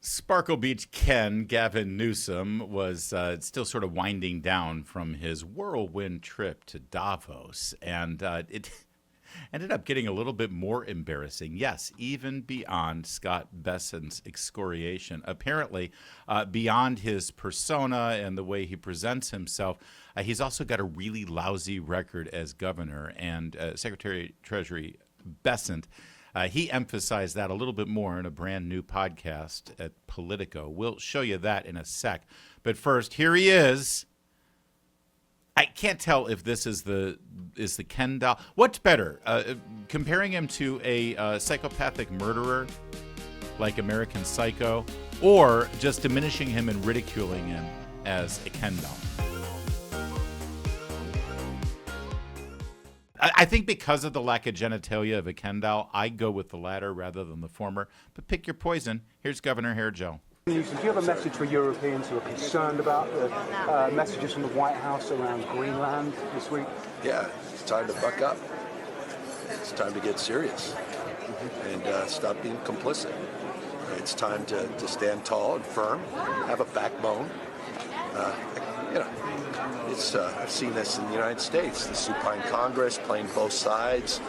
Sparkle Beach Ken, Gavin Newsom, was still sort of winding down from his whirlwind trip to Davos. And it ended up getting a little bit more embarrassing. Yes, even beyond Scott Bessent's excoriation. Apparently, beyond his persona and the way he presents himself, he's also got a really lousy record as governor. And Secretary Treasury Bessent, he emphasized that a little bit more in a brand new podcast at Politico. We'll show you that in a sec. But first, here he is. I can't tell if this is the Ken doll. What's better, comparing him to a psychopathic murderer like American Psycho, or just diminishing him and ridiculing him as a Ken doll? I think because of the lack of genitalia of a Ken doll, I go with the latter rather than the former. But pick your poison. Here's Governor Hair Joe. Newsom, do you have a message for Europeans who are concerned about the messages from the White House around Greenland this week? Yeah, it's time to buck up. It's time to get serious and stop being complicit. It's time to stand tall and firm, have a backbone. I've seen this in the United States, the supine Congress playing both sides,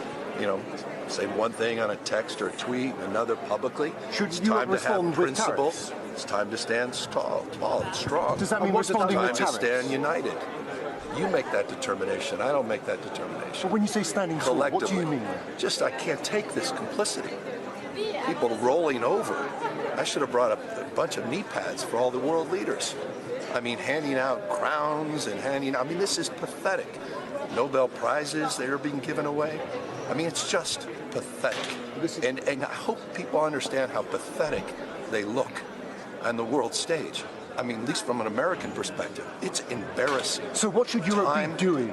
say one thing on a text or a tweet, another publicly. It's time to have principles. It's time to stand tall and strong. Does that mean responding with tariffs? Time to stand united. You make that determination. I don't make that determination. But when you say standing tall, what do you mean? I can't take this complicity. People rolling over. I should have brought a bunch of kneepads for all the world leaders. Handing out crowns and this is pathetic. Nobel Prizes, they are being given away. It's just pathetic. And I hope people understand how pathetic they look on the world stage. At least from an American perspective, it's embarrassing. So what should Europe be doing?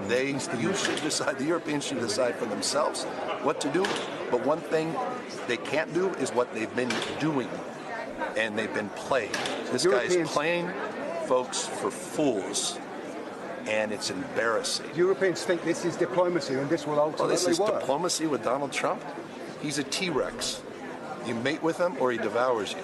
You should decide, the Europeans should decide for themselves what to do. But one thing they can't do is what they've been doing. And they've been playing. This guy is playing folks for fools. And it's embarrassing. Europeans think this is diplomacy and this will ultimately this is work. Diplomacy with Donald Trump? He's a T-Rex. You mate with him or he devours you.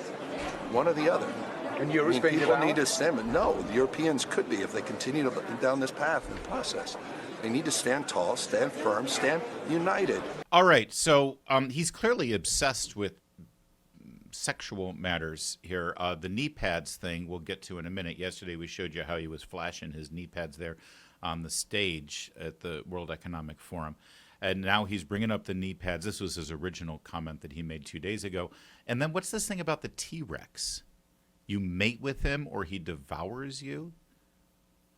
One or the other. And Europe's being devoured? People need to stand. No, the Europeans could be if they continue down this path and process. They need to stand tall, stand firm, stand united. All right, so he's clearly obsessed with sexual matters here. The knee pads thing we'll get to in a minute. Yesterday we showed you how he was flashing his knee pads there on the stage at the World Economic Forum. And now he's bringing up the knee pads. This was his original comment that he made 2 days ago. And then what's this thing about the T-Rex? You mate with him or he devours you?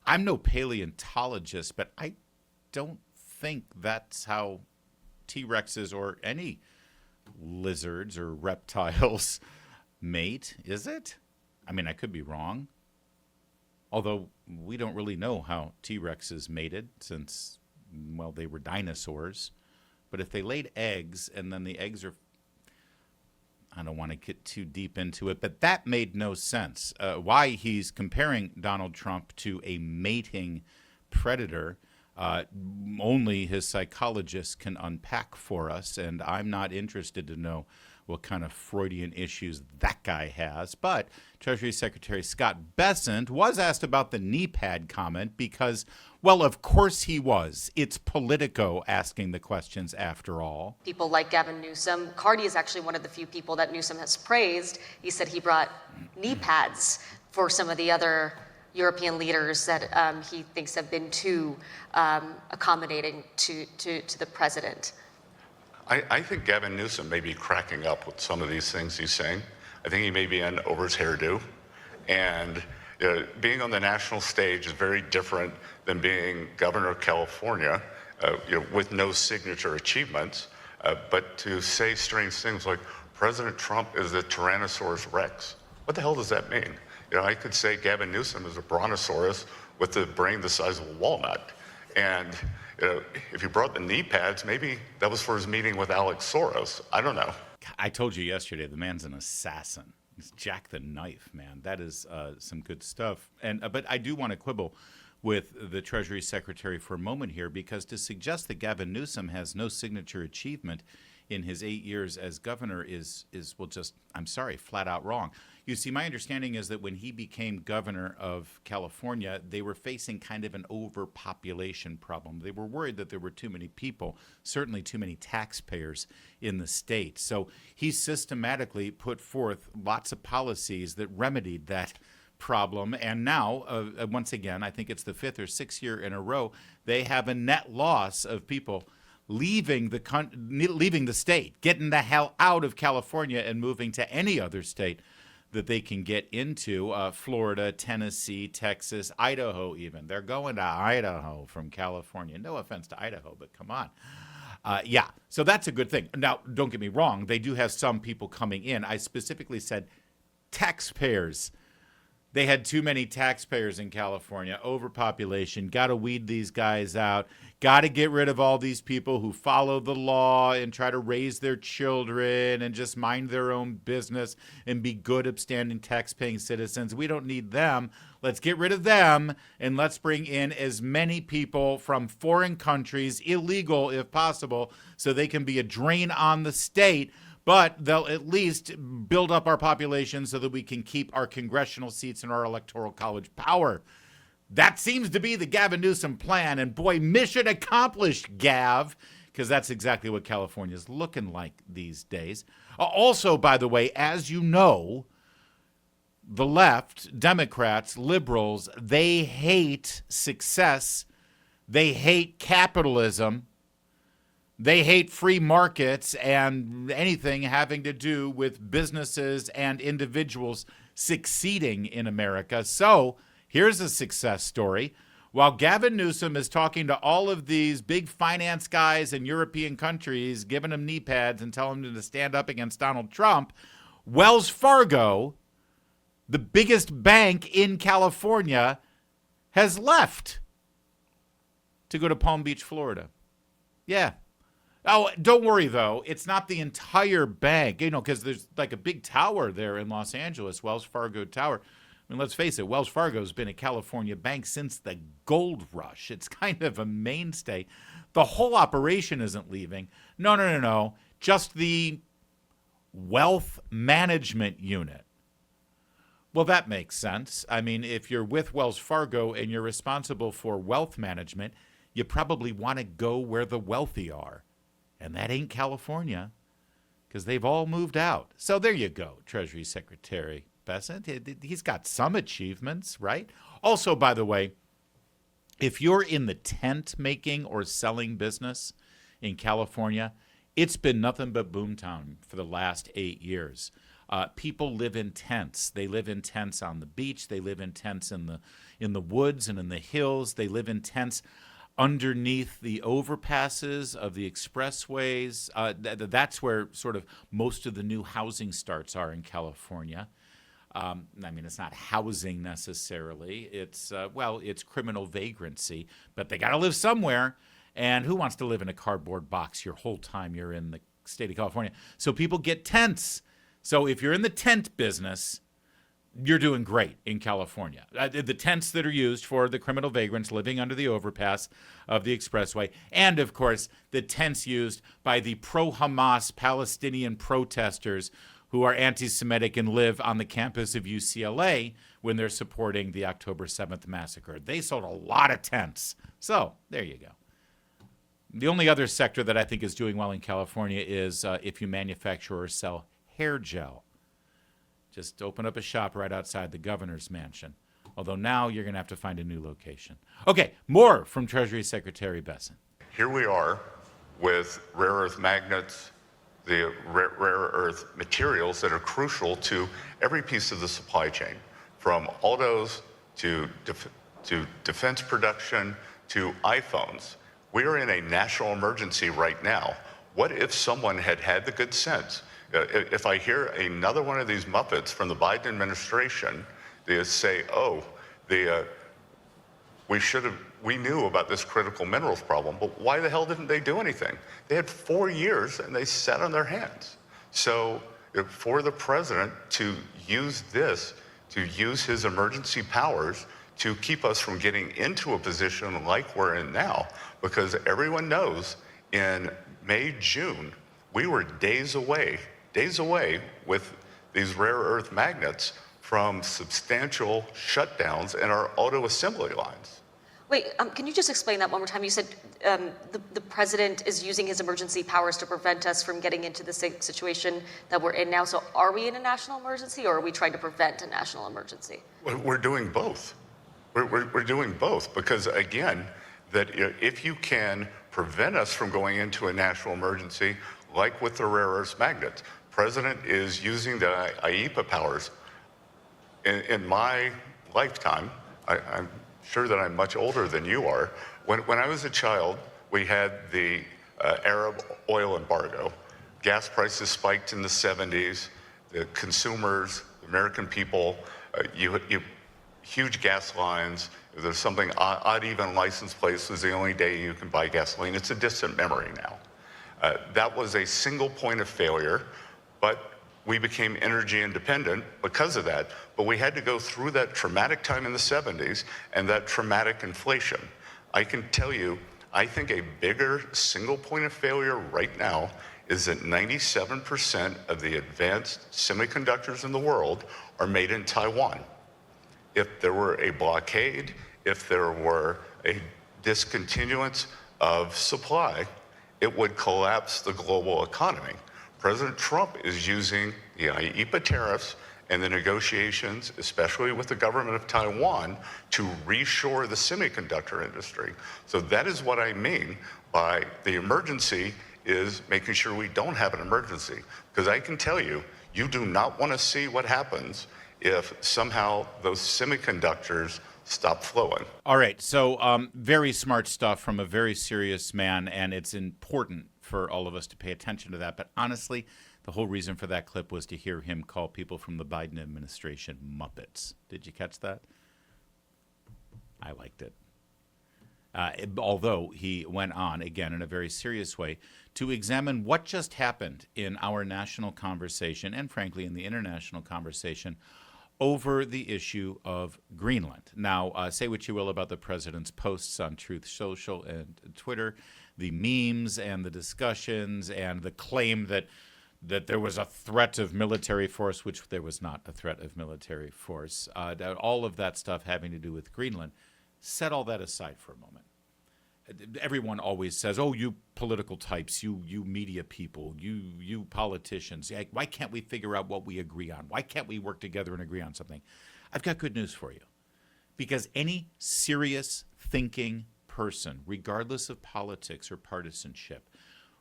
I'm no paleontologist, but I don't think that's how T-Rexes or any lizards or reptiles mate, is it? I could be wrong. Although we don't really know how T-Rexes mated since, they were dinosaurs. But if they laid eggs and then the eggs are... I don't want to get too deep into it, but that made no sense. Why he's comparing Donald Trump to a mating predator, only his psychologist can unpack for us, and I'm not interested to know what kind of Freudian issues that guy has. But Treasury Secretary Scott Bessent was asked about the knee pad comment because, of course he was. It's Politico asking the questions after all. People like Gavin Newsom. Cardi is actually one of the few people that Newsom has praised. He said he brought knee pads for some of the other European leaders that he thinks have been too accommodating to the president. I think Gavin Newsom may be cracking up with some of these things he's saying. I think he may be in over his hairdo. And being on the national stage is very different than being governor of California with no signature achievements. But to say strange things like President Trump is the Tyrannosaurus Rex, what the hell does that mean? I could say Gavin Newsom is a brontosaurus with a brain the size of a walnut. And if he brought the knee pads, maybe that was for his meeting with Alex Soros. I don't know. I told you yesterday, the man's an assassin. He's Jack the Knife, man. That is some good stuff. But I do want to quibble with the Treasury Secretary for a moment here, because to suggest that Gavin Newsom has no signature achievement in his 8 years as governor is well, just, I'm sorry, flat out wrong. You see, my understanding is that when he became governor of California, they were facing kind of an overpopulation problem. They were worried that there were too many people, certainly too many taxpayers in the state. So he systematically put forth lots of policies that remedied that problem. And now, once again, I think it's the 5th or 6th year in a row, they have a net loss of people leaving the state, getting the hell out of California and moving to any other state that they can get into, Florida, Tennessee, Texas, Idaho even. They're going to Idaho from California. No offense to Idaho, but come on. Yeah, so that's a good thing. Now, don't get me wrong. They do have some people coming in. I specifically said taxpayers. They had too many taxpayers in California, overpopulation, got to weed these guys out, got to get rid of all these people who follow the law and try to raise their children and just mind their own business and be good, upstanding, tax-paying citizens. We don't need them. Let's get rid of them, and let's bring in as many people from foreign countries, illegal if possible, so they can be a drain on the state. But they'll at least build up our population so that we can keep our congressional seats and our electoral college power. That seems to be the Gavin Newsom plan. And boy, mission accomplished, Gav, because that's exactly what California's looking like these days. Also, by the way, as you know, the left, Democrats, liberals, they hate success. They hate capitalism. They hate free markets and anything having to do with businesses and individuals succeeding in America. So here's a success story. While Gavin Newsom is talking to all of these big finance guys in European countries, giving them knee pads and telling them to stand up against Donald Trump, Wells Fargo, the biggest bank in California, has left to go to Palm Beach, Florida. Yeah. Oh, don't worry, though. It's not the entire bank, because there's like a big tower there in Los Angeles, Wells Fargo Tower. I mean, let's face it, Wells Fargo's been a California bank since the gold rush. It's kind of a mainstay. The whole operation isn't leaving. No. Just the wealth management unit. Well, that makes sense. I mean, if you're with Wells Fargo and you're responsible for wealth management, you probably want to go where the wealthy are. And that ain't California, because they've all moved out. So there you go, Treasury Secretary Bessent. He's got some achievements, right? Also, by the way, if you're in the tent making or selling business in California, it's been nothing but boomtown for the last 8 years. People live in tents. They live in tents on the beach. They live in tents in the woods and in the hills. They live in tents underneath the overpasses of the expressways. That's where sort of most of the new housing starts are in California. I mean, it's not housing necessarily. It's criminal vagrancy, but they got to live somewhere. And who wants to live in a cardboard box your whole time you're in the state of California? So people get tents. So if you're in the tent business, you're doing great in California. The tents that are used for the criminal vagrants living under the overpass of the expressway, and of course, the tents used by the pro-Hamas Palestinian protesters who are anti-Semitic and live on the campus of UCLA when they're supporting the October 7th massacre. They sold a lot of tents. So there you go. The only other sector that I think is doing well in California is if you manufacture or sell hair gel. Just open up a shop right outside the governor's mansion. Although now you're going to have to find a new location. Okay, more from Treasury Secretary Bessent. Here we are with rare earth magnets, the rare earth materials that are crucial to every piece of the supply chain, from autos to defense production to iPhones. We are in a national emergency right now. What if someone had the good sense? If I hear another one of these Muppets from the Biden administration, they say, we knew about this critical minerals problem, but why the hell didn't they do anything? They had 4 years and they sat on their hands. So for the president to use his emergency powers to keep us from getting into a position like we're in now, because everyone knows in May, June, we were days away with these rare earth magnets from substantial shutdowns in our auto assembly lines. Wait, can you just explain that one more time? You said the president is using his emergency powers to prevent us from getting into the same situation that we're in now. So are we in a national emergency, or are we trying to prevent a national emergency? We're doing both. We're doing both because, again, that if you can prevent us from going into a national emergency, like with the rare earth magnets, president is using the IEPA powers. In my lifetime, I'm sure that I'm much older than you are. When I was a child, we had the Arab oil embargo. Gas prices spiked in the 70s. The consumers, the American people, you huge gas lines. There's something odd even license plates was the only day you can buy gasoline. It's a distant memory now. That was a single point of failure, but we became energy independent because of that. But we had to go through that traumatic time in the 70s and that traumatic inflation. I can tell you, I think a bigger single point of failure right now is that 97% of the advanced semiconductors in the world are made in Taiwan. If there were a blockade, if there were a discontinuance of supply, it would collapse the global economy. President Trump is using the IEPA tariffs and the negotiations, especially with the government of Taiwan, to reshore the semiconductor industry. So that is what I mean by the emergency is making sure we don't have an emergency. Because I can tell you, you do not want to see what happens if somehow those semiconductors stop flowing. All right, so very smart stuff from a very serious man, and it's important for all of us to pay attention to that. But honestly, the whole reason for that clip was to hear him call people from the Biden administration Muppets. Did you catch that? I liked it. Although he went on, again, in a very serious way, to examine what just happened in our national conversation and, frankly, in the international conversation over the issue of Greenland. Now, say what you will about the president's posts on Truth Social and Twitter, the memes and the discussions and the claim that there was a threat of military force, which there was not a threat of military force, all of that stuff having to do with Greenland. Set all that aside for a moment. Everyone always says, oh, you political types, you media people, you politicians, why can't we figure out what we agree on? Why can't we work together and agree on something? I've got good news for you. Because any serious thinking person, regardless of politics or partisanship,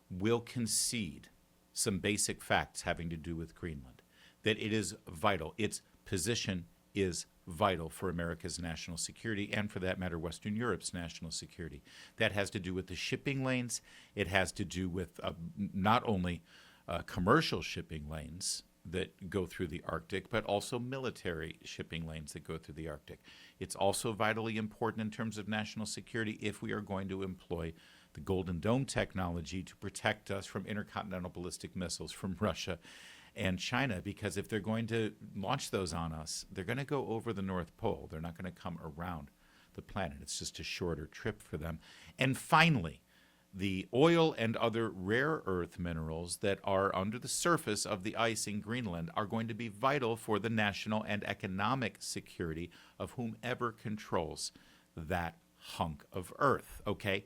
will concede some basic facts having to do with Greenland, that it is vital. Its position is vital for America's national security and, for that matter, Western Europe's national security. That has to do with the shipping lanes. It has to do with not only commercial shipping lanes that go through the Arctic, but also military shipping lanes that go through the Arctic. It's also vitally important in terms of national security if we are going to employ the Golden Dome technology to protect us from intercontinental ballistic missiles from Russia and China, because if they're going to launch those on us, they're going to go over the North Pole. They're not going to come around the planet. It's just a shorter trip for them. And finally, the oil and other rare earth minerals that are under the surface of the ice in Greenland are going to be vital for the national and economic security of whomever controls that hunk of earth, okay?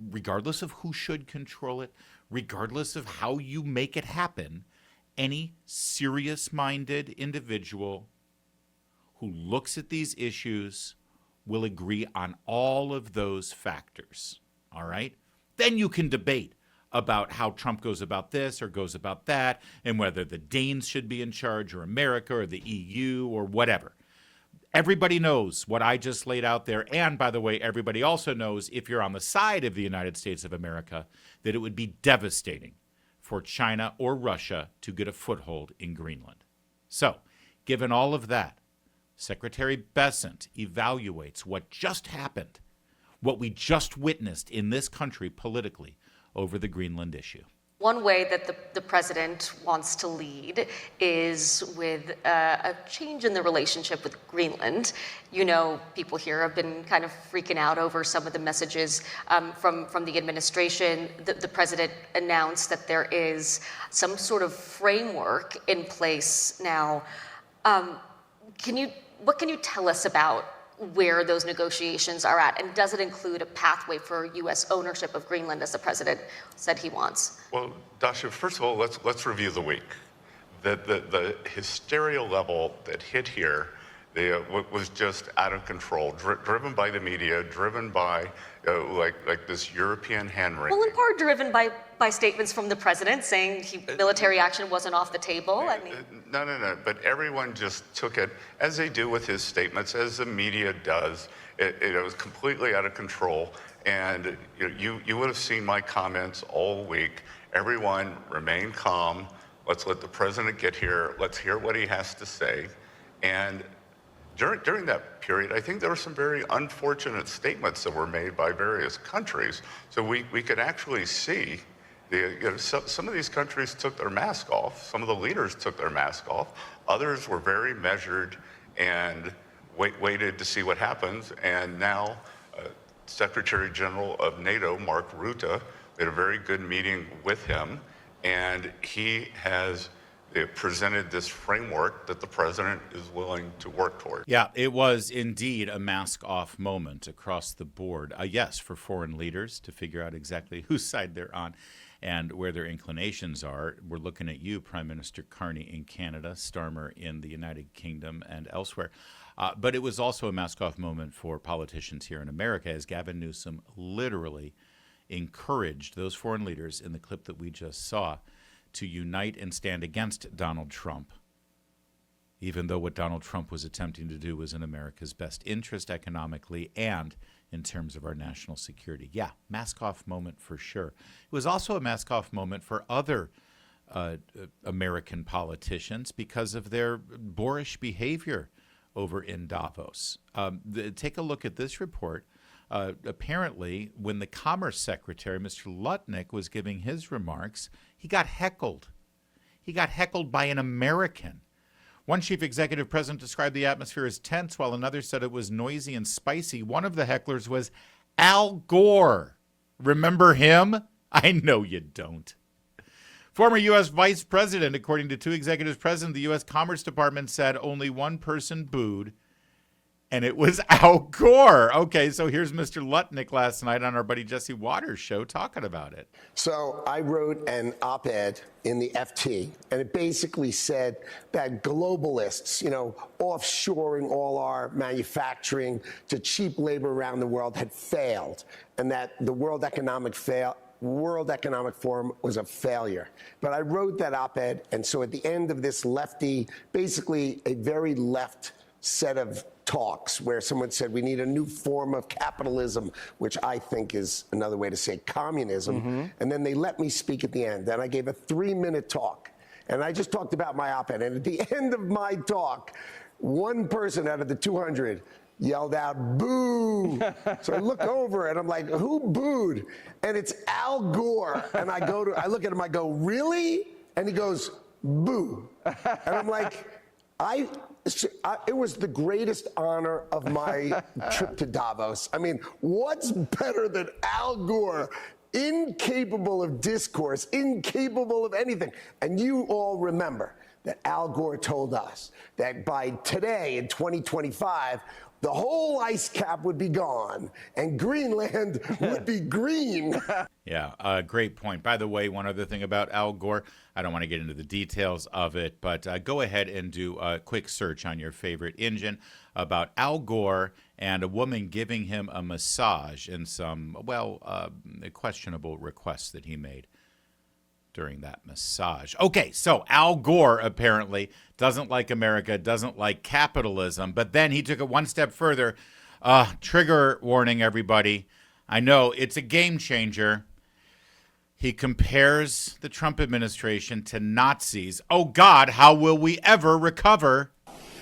Regardless of who should control it, regardless of how you make it happen, any serious-minded individual who looks at these issues will agree on all of those factors, all right? Then you can debate about how Trump goes about this or goes about that, and whether the Danes should be in charge, or America, or the EU, or whatever. Everybody knows what I just laid out there, and by the way, everybody also knows, if you're on the side of the United States of America, that it would be devastating for China or Russia to get a foothold in Greenland. So, given all of that, Secretary Bessent evaluates what just happened, what we just witnessed in this country politically over the Greenland issue. One way that the president wants to lead is with a change in the relationship with Greenland. You know, people here have been kind of freaking out over some of the messages from the administration. The president announced that there is some sort of framework in place now. What can you tell us about where those negotiations are at, and does it include a pathway for U.S. ownership of Greenland, as the president said he wants? Well, Dasha, first of all, let's review the week. The hysteria level that hit here was just out of control, driven by the media, driven by like this European hand-wringing. Well, in part driven by statements from the president saying military action wasn't off the table. I mean, No. But everyone just took it, as they do with his statements, as the media does. It was completely out of control. And you would have seen my comments all week. Everyone remain calm. Let's let the president get here. Let's hear what he has to say. And during that period, I think there were some very unfortunate statements that were made by various countries. So we could actually see some of these countries took their mask off. Some of the leaders took their mask off. Others were very measured and waited to see what happens. And now, Secretary General of NATO, Mark Rutte, we had a very good meeting with him, and he has presented this framework that the president is willing to work toward. Yeah, it was indeed a mask-off moment across the board. Yes, for foreign leaders to figure out exactly whose side they're on and where their inclinations are. We're looking at you, Prime Minister Carney in Canada, Starmer in the United Kingdom and elsewhere. But it was also a mask-off moment for politicians here in America, as Gavin Newsom literally encouraged those foreign leaders in the clip that we just saw to unite and stand against Donald Trump, even though what Donald Trump was attempting to do was in America's best interest economically and in terms of our national security. Yeah, mask-off moment for sure. It was also a mask-off moment for other American politicians because of their boorish behavior over in Davos. Take a look at this report. Apparently, when the Commerce Secretary, Mr. Lutnick, was giving his remarks, he got heckled. He got heckled by an American. One chief executive president described the atmosphere as tense, while another said it was noisy and spicy. One of the hecklers was Al Gore. Remember him? I know you don't. Former U.S. Vice President, according to two executives present, the U.S. Commerce Department said only one person booed, and it was Al Gore. Okay, so here's Mr. Lutnick last night on our buddy Jesse Waters' show talking about it. So I wrote an op-ed in the FT, and it basically said that globalists, offshoring all our manufacturing to cheap labor around the world had failed, and that the World Economic Forum was a failure. But I wrote that op-ed, and so at the end of this lefty, basically a very left set of talks where someone said we need a new form of capitalism, which I think is another way to say communism. Mm-hmm. And then they let me speak at the end. And I gave a 3-minute talk. And I just talked about my op-ed. And at the end of my talk, one person out of the 200 yelled out, "Boo!" So I look over and I'm like, who booed? And it's Al Gore. And I look at him, I go, really? And he goes, "Boo." And I'm like, it was the greatest honor of my trip to Davos. I mean, what's better than Al Gore, incapable of discourse, incapable of anything? And you all remember that Al Gore told us that by today in 2025, the whole ice cap would be gone and Greenland would be green. Yeah, great point. By the way, one other thing about Al Gore, I don't want to get into the details of it, but go ahead and do a quick search on your favorite engine about Al Gore and a woman giving him a massage and some, questionable requests that he made during that massage. Okay, so Al Gore apparently doesn't like America, doesn't like capitalism, but then he took it one step further. Trigger warning, everybody. I know it's a game changer. He compares the Trump administration to Nazis. Oh, God, how will we ever recover?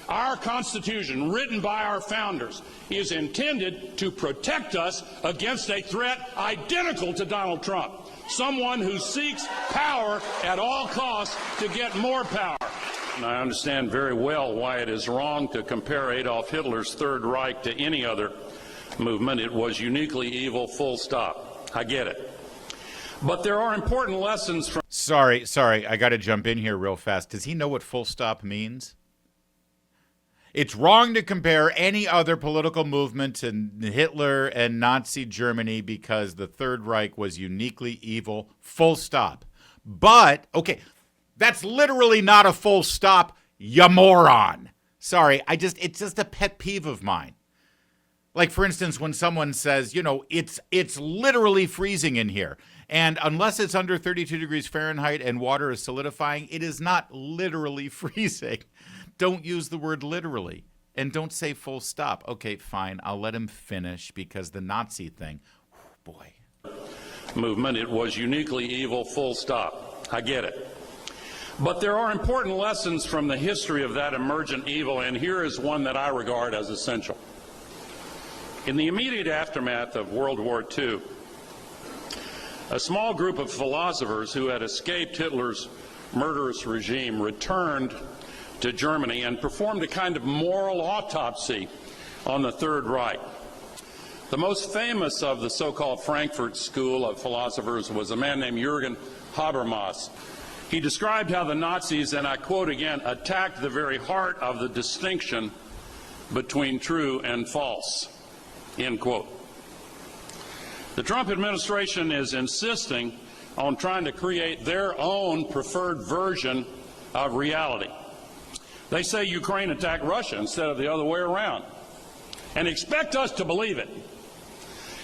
Our Constitution, written by our founders, is intended to protect us against a threat identical to Donald Trump. someone who seeks power at all costs to get more power. And I understand very well why it is wrong to compare Adolf Hitler's Third Reich to any other movement. It was uniquely evil, full stop. I get it. But there are important lessons from... Sorry, I got to jump in here real fast. Does he know what full stop means? It's wrong to compare any other political movement to Hitler and Nazi Germany because the Third Reich was uniquely evil, full stop. But, okay, that's literally not a full stop, you moron. Sorry, it's just a pet peeve of mine. Like, for instance, when someone says, it's literally freezing in here. And unless it's under 32 degrees Fahrenheit and water is solidifying, it is not literally freezing. Don't use the word literally. And don't say full stop. Okay, fine. I'll let him finish because the Nazi thing, boy. Movement, it was uniquely evil, full stop. I get it. But there are important lessons from the history of that emergent evil, and here is one that I regard as essential. In the immediate aftermath of World War II, a small group of philosophers who had escaped Hitler's murderous regime returned to Germany and performed a kind of moral autopsy on the Third Reich. The most famous of the so-called Frankfurt School of philosophers was a man named Jürgen Habermas. He described how the Nazis, and I quote again, attacked the very heart of the distinction between true and false, end quote. The Trump administration is insisting on trying to create their own preferred version of reality. They say Ukraine attacked Russia instead of the other way around, and expect us to believe it.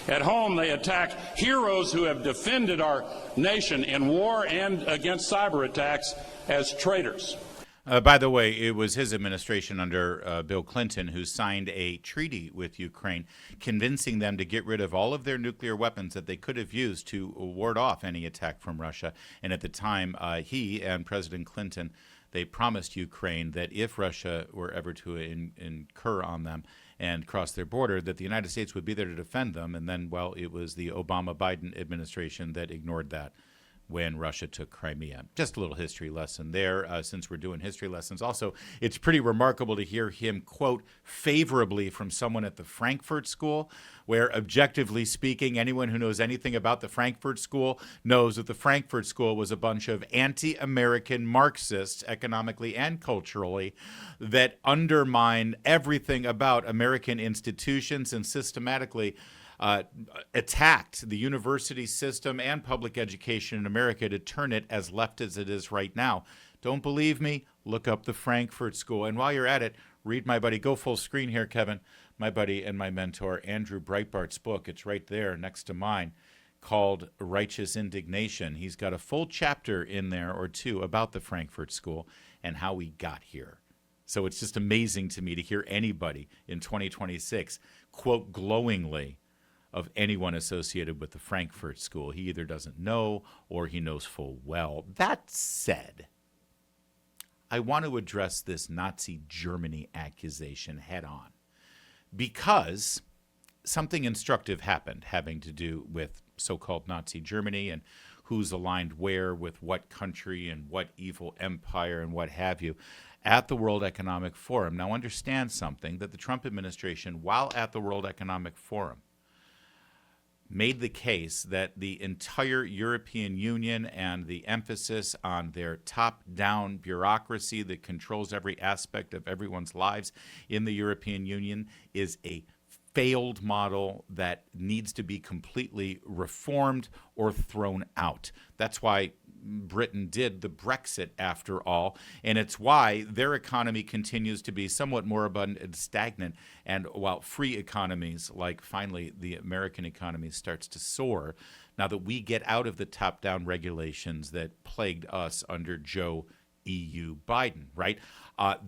At home, they attack heroes who have defended our nation in war and against cyber attacks as traitors. By the way, it was his administration under Bill Clinton who signed a treaty with Ukraine, convincing them to get rid of all of their nuclear weapons that they could have used to ward off any attack from Russia. And at the time, he and President Clinton, they promised Ukraine that if Russia were ever to incur on them and cross their border, that the United States would be there to defend them. And then, well, it was the Obama-Biden administration that ignored that when Russia took Crimea. Just a little history lesson there, since we're doing history lessons. Also, it's pretty remarkable to hear him quote favorably from someone at the Frankfurt School, where objectively speaking, anyone who knows anything about the Frankfurt School knows that the Frankfurt School was a bunch of anti-American Marxists, economically and culturally, that undermine everything about American institutions and systematically attacked the university system and public education in America to turn it as left as it is right now. Don't believe me? Look up the Frankfurt School. And while you're at it, read my buddy, go full screen here, Kevin, my buddy and my mentor, Andrew Breitbart's book. It's right there next to mine, called Righteous Indignation. He's got a full chapter in there or two about the Frankfurt School and how we got here. So it's just amazing to me to hear anybody in 2026 quote glowingly of anyone associated with the Frankfurt School. He either doesn't know or he knows full well. That said, I want to address this Nazi Germany accusation head on because something instructive happened having to do with so-called Nazi Germany and who's aligned where with what country and what evil empire and what have you at the World Economic Forum. Now understand something, that the Trump administration, while at the World Economic Forum, made the case that the entire European Union and the emphasis on their top-down bureaucracy that controls every aspect of everyone's lives in the European Union is a failed model that needs to be completely reformed or thrown out. That's why Britain did the Brexit, after all, and it's why their economy continues to be somewhat moribund and stagnant, and while free economies, like finally the American economy, starts to soar, now that we get out of the top-down regulations that plagued us under Joe EU Biden, right?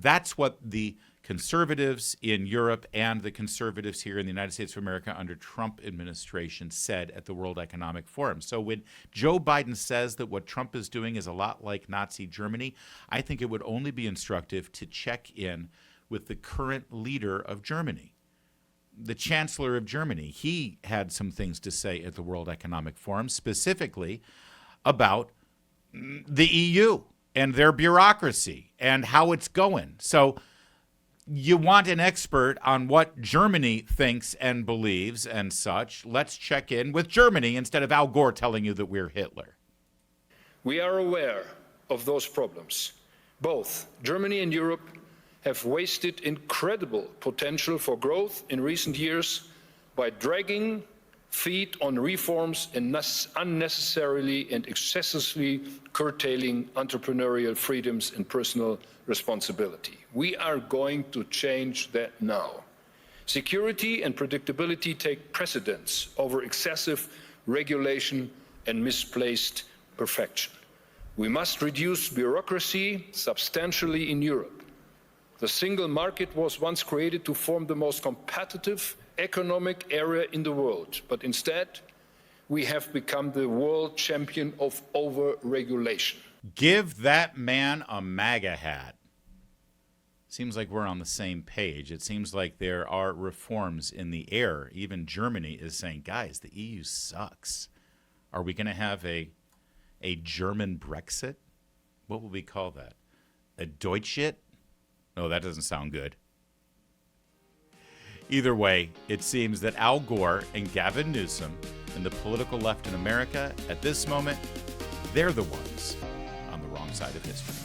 That's what the conservatives in Europe and the conservatives here in the United States of America under Trump administration said at the World Economic Forum. So when Joe Biden says that what Trump is doing is a lot like Nazi Germany, I think it would only be instructive to check in with the current leader of Germany, the Chancellor of Germany. He had some things to say at the World Economic Forum, specifically about the EU and their bureaucracy and how it's going. So you want an expert on what Germany thinks and believes and such. Let's check in with Germany instead of Al Gore telling you that we're Hitler. We are aware of those problems. Both Germany and Europe have wasted incredible potential for growth in recent years by dragging feet on reforms and unnecessarily and excessively curtailing entrepreneurial freedoms and personal responsibility. We are going to change that now. Security and predictability take precedence over excessive regulation and misplaced perfection. We must reduce bureaucracy substantially in Europe. The single market was once created to form the most competitive economic area in the world, but instead we have become the world champion of over-regulation. Give that man a MAGA hat. Seems like we're on the same page. It seems like there are reforms in the air. Even Germany is saying, guys, the EU sucks. Are we going to have a German Brexit? What will we call that? A Deutschit? Oh, that doesn't sound good. Either way, it seems that Al Gore and Gavin Newsom and the political left in America, at this moment, they're the ones on the wrong side of history.